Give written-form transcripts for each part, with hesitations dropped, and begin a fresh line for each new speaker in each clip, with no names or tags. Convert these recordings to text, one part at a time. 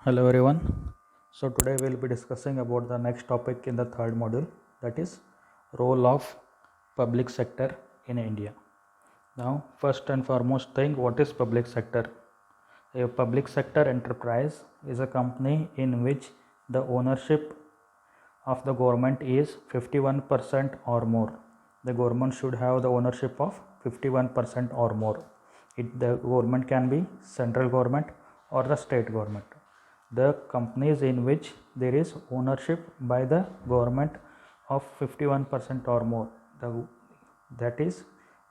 Hello everyone. So today we'll be discussing about the next topic in the third module, that is role of public sector in India. Now first and foremost thing, what is public sector? A public sector enterprise is a company in which the ownership of the government is 51% or more. The government should have the ownership of 51% or more. The government can be central government or the state government. The companies in which there is ownership by the government of 51% or more, that is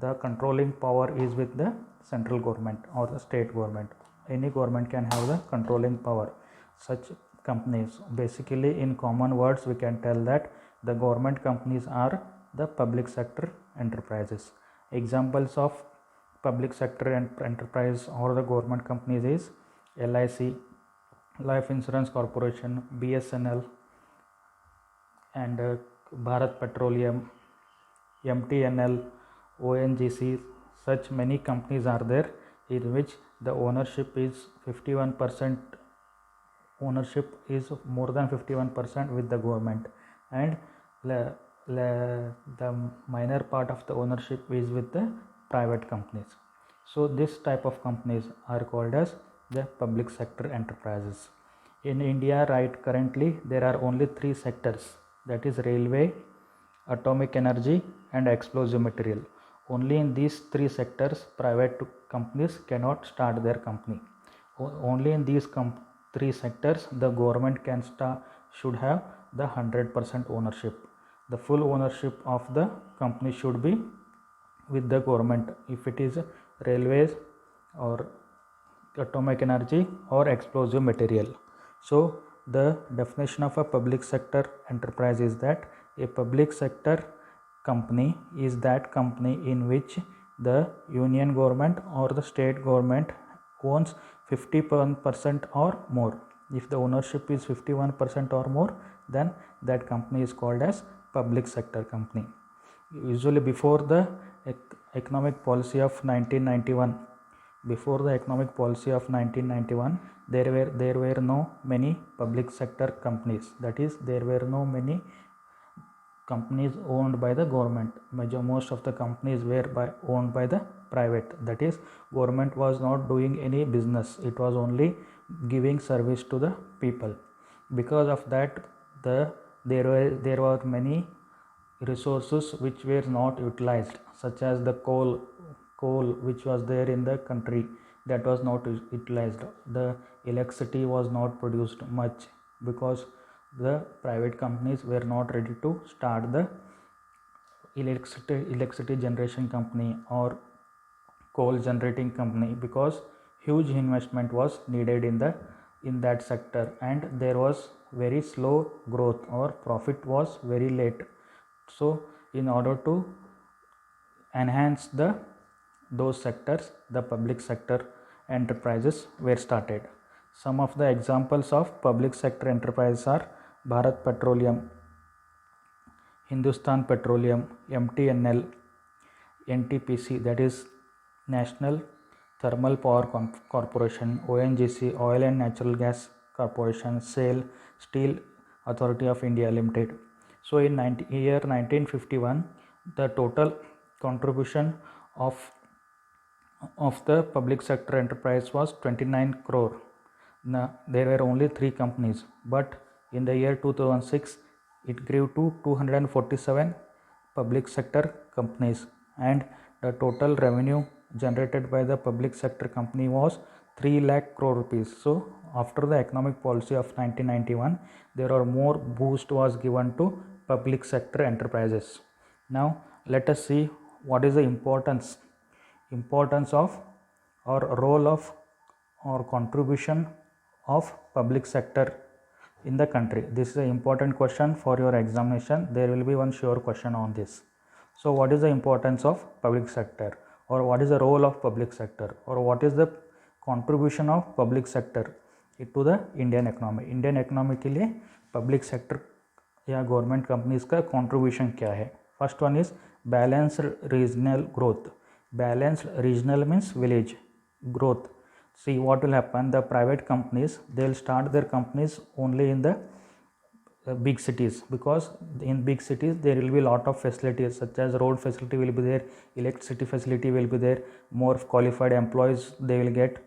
the controlling power is with the central government or the state government. Any government can have the controlling power. Such companies, basically in common words we can tell that the government companies are the public sector enterprises. Examples of public sector enterprise or the government companies is LIC, Life Insurance Corporation, BSNL, and Bharat Petroleum, MTNL, ONGC. Such many companies are there in which the ownership is 51%. Ownership is more than 51% with the government, and the minor part of the ownership is with the private companies. So this type of companies are called as the public sector enterprises. In India currently there are only three sectors, that is railway, atomic energy and explosive material. Only in these three sectors private companies cannot start their company. Only in these three sectors the government should have the 100% ownership. The full ownership of the company should be with the government if it is railways or atomic energy or explosive material. So the definition of a public sector enterprise is that a public sector company is that company in which the union government or the state government owns 51% or more. If the ownership is 51% or more, then that company is called as public sector company. Usually before the economic policy of 1991, there were no many public sector companies. That is, there were no many companies owned by the government. Most of the companies were owned by the private. That is, government was not doing any business, it was only giving service to the people. Because of that, there were many resources which were not utilized, such as the coal which was there in the country, that was not utilized. The electricity was not produced much because the private companies were not ready to start the electricity generation company or coal generating company, because huge investment was needed in that sector, and there was very slow growth or profit was very late. So in order to enhance those sectors, the public sector enterprises were started. Some of the examples of public sector enterprises are Bharat Petroleum, Hindustan Petroleum, MTNL, NTPC, that is National Thermal Power Corporation, ONGC, Oil and Natural Gas Corporation, SAIL, Steel Authority of India Limited. So in year 1951, the total contribution of the public sector enterprise was 29 crore. Now, there were only three companies, but in the year 2006, it grew to 247 public sector companies, and the total revenue generated by the public sector company was 3 lakh crore rupees. So after the economic policy of 1991, there are more boost was given to public sector enterprises. Now let us see what is the importance of or role of or contribution of public sector in the country. This is an important question for your examination. There will be one sure question on this. So what is the importance of public sector, or what is the role of public sector, or what is the contribution of public sector to the Indian economy? Indian economy के लिए public sector या government companies का contribution क्या है? First one is balanced regional growth. Balanced regional means village growth. see what will happen. The private companies, they will start their companies only in the big cities, because in big cities there will be a lot of facilities such as road facility will be there, electricity facility will be there, more qualified employees they will get,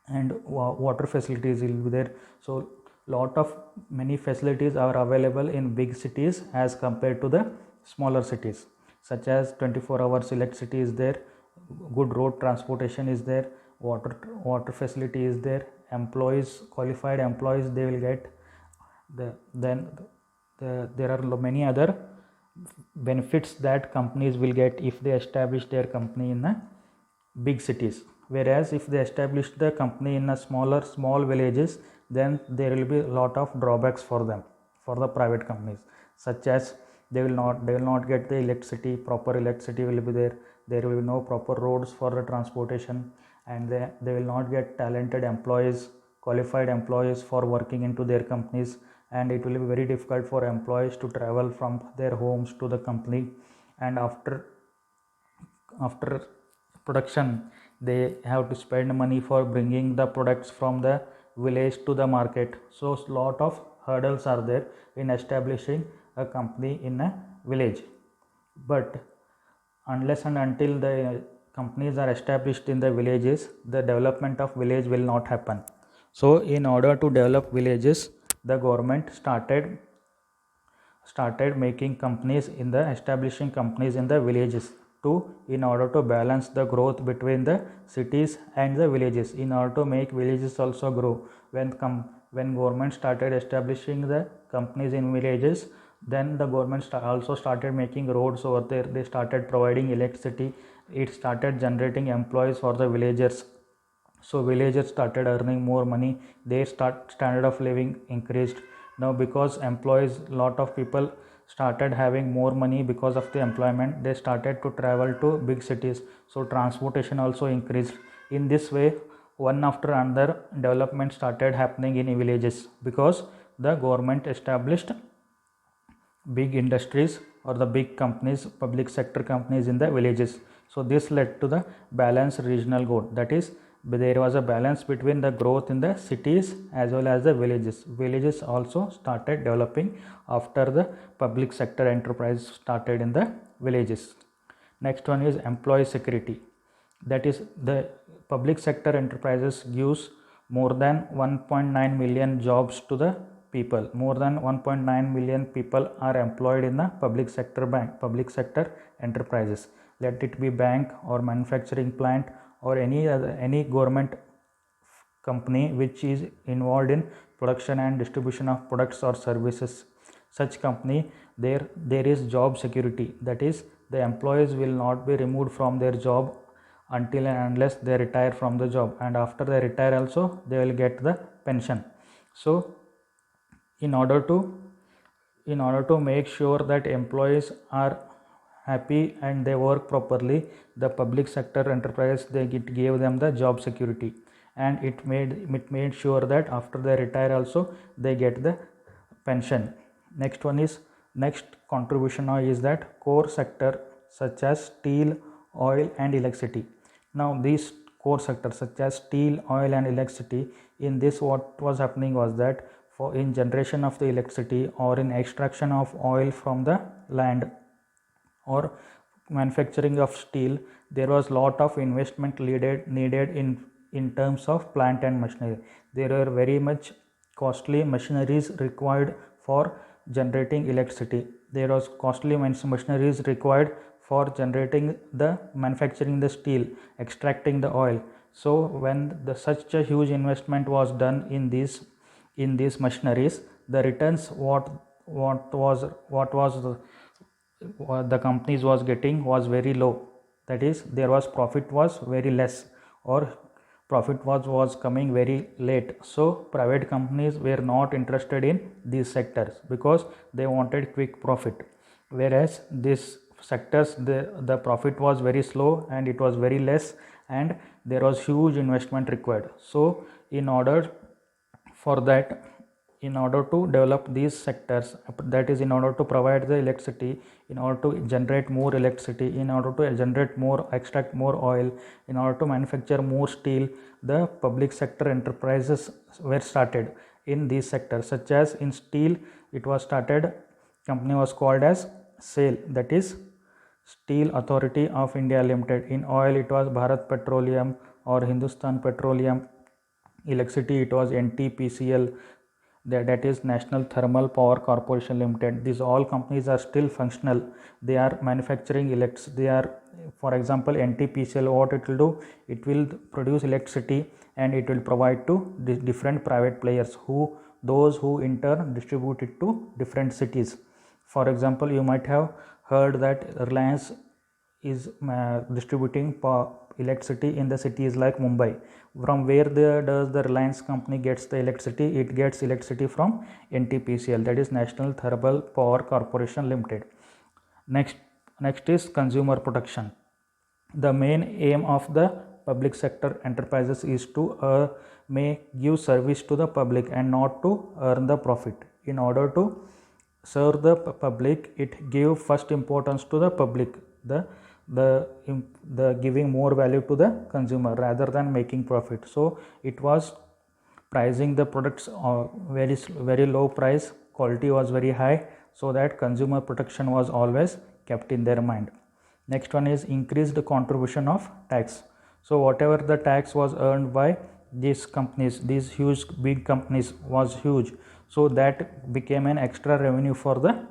and water facilities will be there. So lot of many facilities are available in big cities as compared to the smaller cities, such as 24 hours electricity is there, good road transportation is there, water facility is there, employees, qualified employees they will get. There are many other benefits that companies will get if they establish their company in a big cities, whereas if they establish the company in a small villages, then there will be a lot of drawbacks for them, for the private companies, such as they will not get the electricity, proper electricity will be there will be no proper roads for the transportation, and they will not get talented employees, qualified employees for working into their companies, and it will be very difficult for employees to travel from their homes to the company, and after production they have to spend money for bringing the products from the village to the market. So lot of hurdles are there in establishing a company in a village, but unless and until the companies are established in the villages, the development of village will not happen. So in order to develop villages, the government started making companies in the establishing companies in the villages to, in order to balance the growth between the cities and the villages, in order to make villages also grow. When government started establishing the companies in villages, then the government also started making roads over there, they started providing electricity, it started generating employees for the villagers. So villagers started earning more money, their standard of living increased. Now because employees, lot of people started having more money because of the employment, they started to travel to big cities, so transportation also increased. In this way, one after another development started happening in villages, because the government established big industries or the big companies, public sector companies in the villages. So this led to the balanced regional growth, that is, there was a balance between the growth in the cities as well as the villages. Villages also started developing after the public sector enterprise started in the villages. Next one is employee security, that is, the public sector enterprises gives more than 1.9 million jobs to the people. More than 1.9 million people are employed in the public sector enterprises, let it be bank or manufacturing plant or any government company which is involved in production and distribution of products or services. Such company, there is job security, that is, the employees will not be removed from their job until and unless they retire from the job, and after they retire also they will get the pension. So in order to make sure that employees are happy and they work properly, the public sector enterprise, gave them the job security, and it made sure that after they retire also they get the pension. Next contribution is that core sector such as steel, oil and electricity. Now these core sectors such as steel, oil and electricity, in this what was happening was that for in generation of the electricity or in extraction of oil from the land or manufacturing of steel, there was lot of investment needed in terms of plant and machinery. There are very much costly machineries required for generating electricity. There was costly machineries required for generating the manufacturing the steel, extracting the oil. So when such a huge investment was done in these machineries, the returns what the companies was getting was very low, that is, there was profit was very less, or profit was coming very late. So private companies were not interested in these sectors because they wanted quick profit, whereas these sectors, the profit was very slow and it was very less, and there was huge investment required. So in order for that, in order to develop these sectors, that is in order to provide the electricity, in order to generate more electricity, in order to generate more, extract more oil, in order to manufacture more steel, the public sector enterprises were started in these sectors. Such as in steel, it was started, company was called as SAIL, that is Steel Authority of India Limited. In oil, it was Bharat Petroleum or Hindustan Petroleum. Electricity, it was NTPCL, that is National Thermal Power Corporation Limited. These all companies are still functional. They are manufacturing electricity. They are, for example, NTPCL, what it will do, it will produce electricity and it will provide to different private players, those who in turn distribute it to different cities. For example, you might have heard that Reliance is distributing electricity in the cities like Mumbai. From where does the Reliance company gets the electricity? It gets electricity from NTPCL, that is National Thermal Power Corporation Limited. Next is consumer protection. The main aim of the public sector enterprises is to may give service to the public and not to earn the profit. In order to serve the public, it gave first importance to the public, the giving more value to the consumer rather than making profit. So it was pricing the products very low price, quality was very high, so that consumer protection was always kept in their mind. Next one is increased contribution of tax. So whatever the tax was earned by these companies, these huge big companies was huge, so that became an extra revenue for the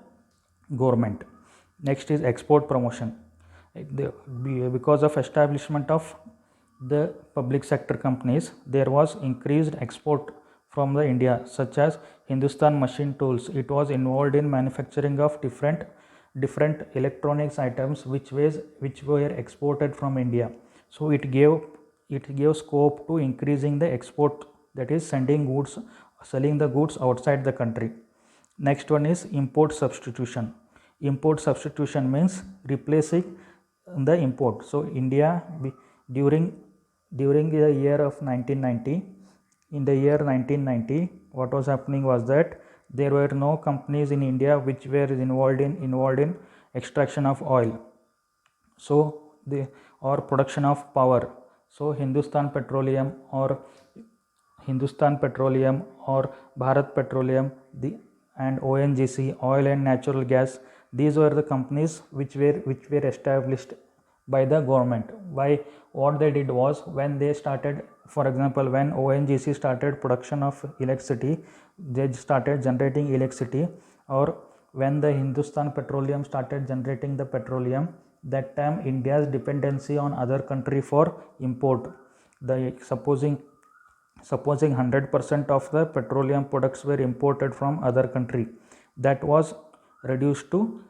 government. Next is export promotion. Because of establishment of the public sector companies, there was increased export from the India, such as Hindustan Machine Tools. It was involved in manufacturing of different electronics items which were exported from India. So it gave scope to increasing the export, that is selling the goods outside the country. Next one is import substitution. Import substitution means replacing the import. So India, during the year of 1990, in the year 1990, what was happening was that there were no companies in India which were involved in extraction of oil, so or production of power. So Hindustan Petroleum or Bharat Petroleum, and ONGC, oil and natural gas, these were the companies which were established by the government. By what they did was, when they started, for example, when ONGC started production of electricity, they started generating electricity, or when the Hindustan Petroleum started generating the petroleum, that time India's dependency on other country for import, supposing 100% of the petroleum products were imported from other country, that was reduced to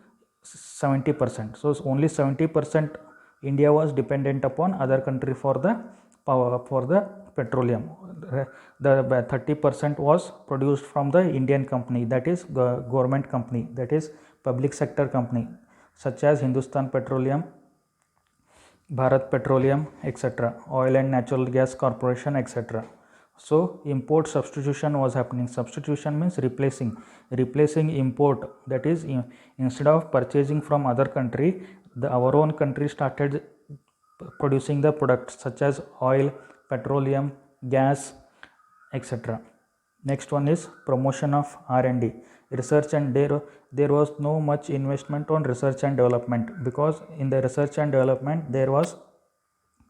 70%. So only 70% India was dependent upon other country for the power, for the petroleum. The 30% was produced from the Indian company, that is government company, that is public sector company, such as Hindustan Petroleum, Bharat Petroleum, etc., Oil and Natural Gas Corporation, etc. So import substitution was happening. Substitution means replacing import, that is instead of purchasing from other country, our own country started producing the products such as oil, petroleum, gas, etc. Next one is promotion of R&D, research, and there was no much investment on research and development, because in the research and development there was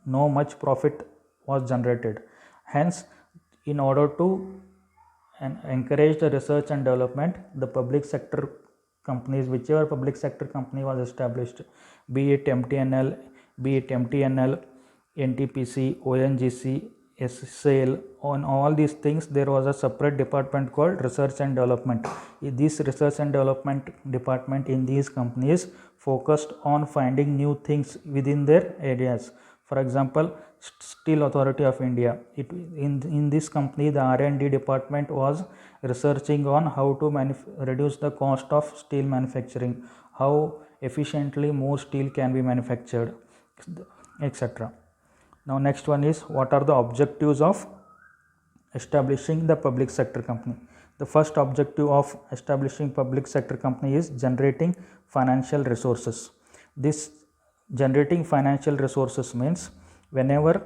no much profit was generated. Hence, in order to encourage the research and development, the public sector companies, whichever public sector company was established, be it MTNL, NTPC, ONGC, SAIL, on all these things, there was a separate department called research and development. This research and development department in these companies focused on finding new things within their areas. For example, Steel Authority of India, in this company, the R&D department was researching on how to reduce the cost of steel manufacturing, how efficiently more steel can be manufactured, etc. Now next one is, what are the objectives of establishing the public sector company? The first objective of establishing public sector company is generating financial resources. This generating financial resources means whenever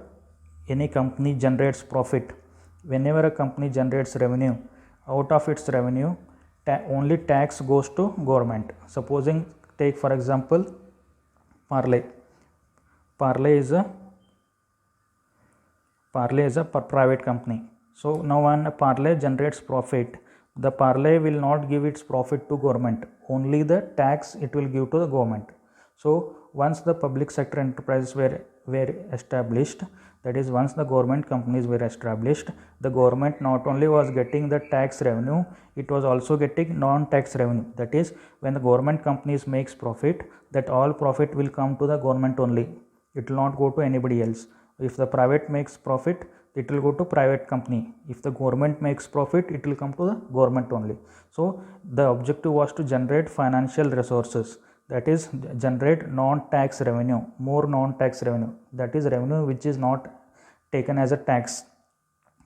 any company generates profit, whenever a company generates revenue, out of its revenue only tax goes to government. Supposing, take for example Parle. Parle is a private company. So now when Parle generates profit, the Parle will not give its profit to government, only the tax it will give to the government. So once the public sector enterprises were established, that is once the government companies were established, the government not only was getting the tax revenue, it was also getting non-tax revenue. That is, when the government companies makes profit, that all profit will come to the government only. It will not go to anybody else. If the private makes profit, it will go to private company. If the government makes profit, it will come to the government only. So the objective was to generate financial resources, that is generate non-tax revenue, more non-tax revenue, that is revenue which is not taken as a tax.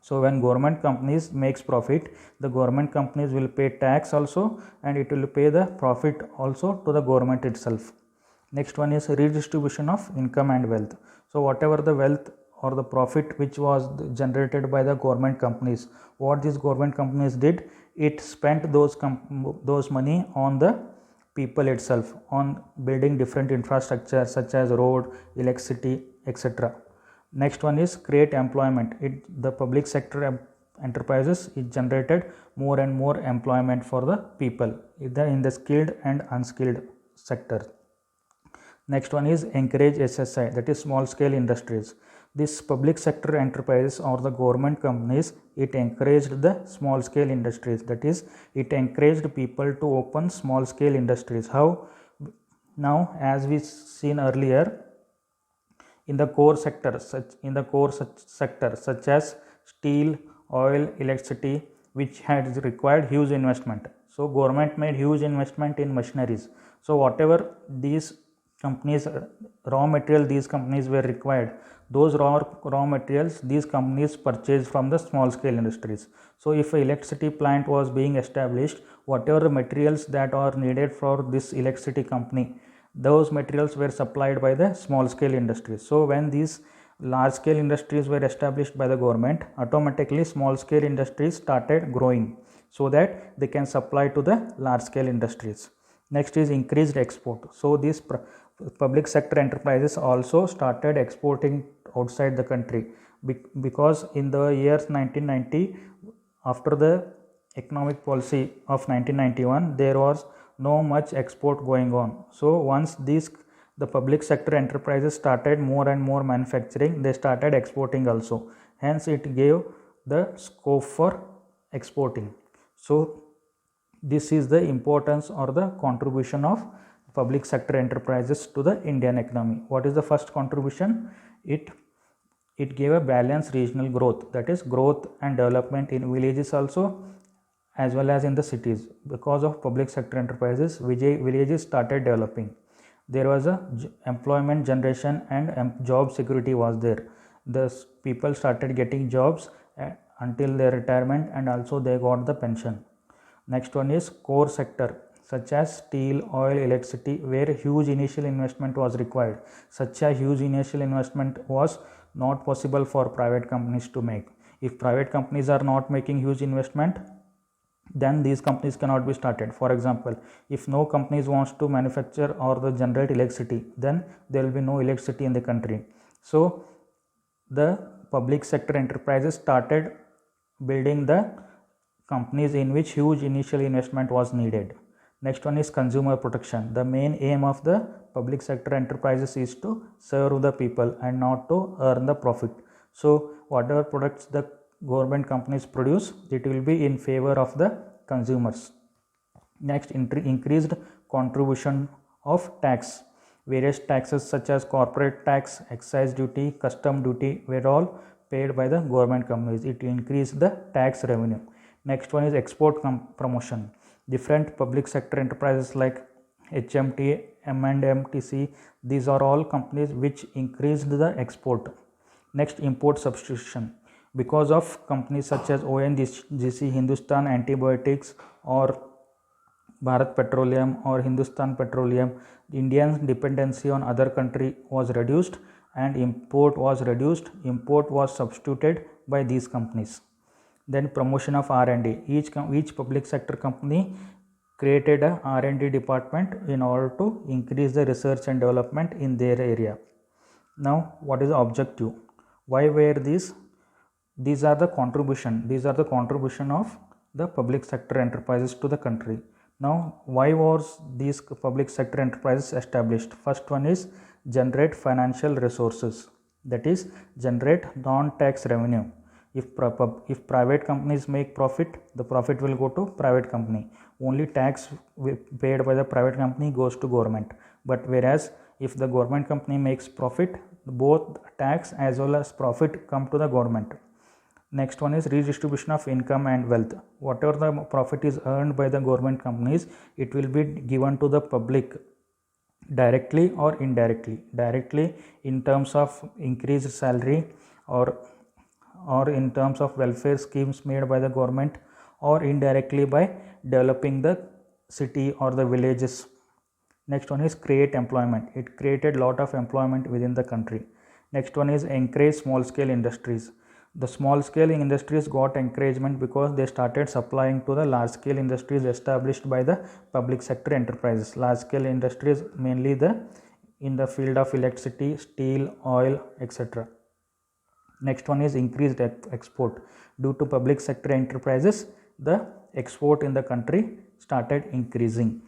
So when government companies makes profit, the government companies will pay tax also, and it will pay the profit also to the government itself. Next one is redistribution of income and wealth. So whatever the wealth or the profit which was generated by the government companies, what these government companies did, it spent those money on the people itself, on building different infrastructure such as road, electricity, etc. Next one is create employment. The public sector enterprises, it generated more and more employment for the people, either in the skilled and unskilled sector. Next one is encourage SSI, that is small scale industries. This public sector enterprises or the government companies, it encouraged the small scale industries, that is it encouraged people to open small scale industries. How? Now as we seen earlier, in the core sectors such as steel, oil, electricity, which had required huge investment. So government made huge investment in machineries. So whatever these companies, raw material these companies were required, those raw materials these companies purchased from the small scale industries. So if an electricity plant was being established, whatever materials that are needed for this electricity company, those materials were supplied by the small scale industries. So when these large scale industries were established by the government, automatically small scale industries started growing so that they can supply to the large scale industries. Next is increased export. So these public sector enterprises also started exporting outside the country, because in the years 1990, after the economic policy of 1991, there was no much export going on. So once the public sector enterprises started more and more manufacturing, they started exporting also. Hence it gave the scope for exporting. So this is the importance or the contribution of public sector enterprises to the Indian economy. What is the first contribution? It gave a balanced regional growth, that is growth and development in villages also as well as in the cities. Because of public sector enterprises, villages started developing. There was a employment generation and job security was there. The people started getting jobs until their retirement, and also they got the pension. Next one is core sector such as steel, oil, electricity, where huge initial investment was required. Such a huge initial investment was not possible for private companies to make. If private companies are not making huge investment, then these companies cannot be started. For example, if no companies wants to manufacture or the generate electricity, then there will be no electricity in the country. So the public sector enterprises started building the companies in which huge initial investment was needed. Next one is consumer protection. The main aim of the public sector enterprises is to serve the people and not to earn the profit. So whatever products the government companies produce, it will be in favor of the consumers. Next, increased contribution of tax. Various taxes such as corporate tax, excise duty, custom duty were all paid by the government companies. It increased the tax revenue. Next one is export promotion. Different public sector enterprises like HMT, M&MTC, these are all companies which increased the export. Next, import substitution. because of companies such as ONGC, Hindustan Antibiotics, or Bharat Petroleum or Hindustan Petroleum, India's dependency on other country was reduced and import was reduced. Import was substituted by these companies. Then promotion of R&D. Each public sector company created a R&D department in order to increase the research and development in their area. Now, what is the objective? Why were these? These are the contribution of the public sector enterprises to the country. Now, why was these public sector enterprises established? First one is generate financial resources, that is generate non-tax revenue. If private companies make profit, the profit will go to private company. Only tax paid by the private company goes to government. But whereas if the government company makes profit, both tax as well as profit come to the government. Next one is redistribution of income and wealth. Whatever the profit is earned by the government companies, it will be given to the public directly or indirectly. Directly in terms of increased salary, or in terms of welfare schemes made by the government, or indirectly by developing the city or the villages. Next one is create employment. It created lot of employment within the country. Next one is encourage small scale industries. The small scale industries got encouragement because they started supplying to the large scale industries established by the public sector enterprises. Large scale industries mainly in the field of electricity, steel, oil, etc. Next one is increased export. Due to public sector enterprises, the export in the country started increasing.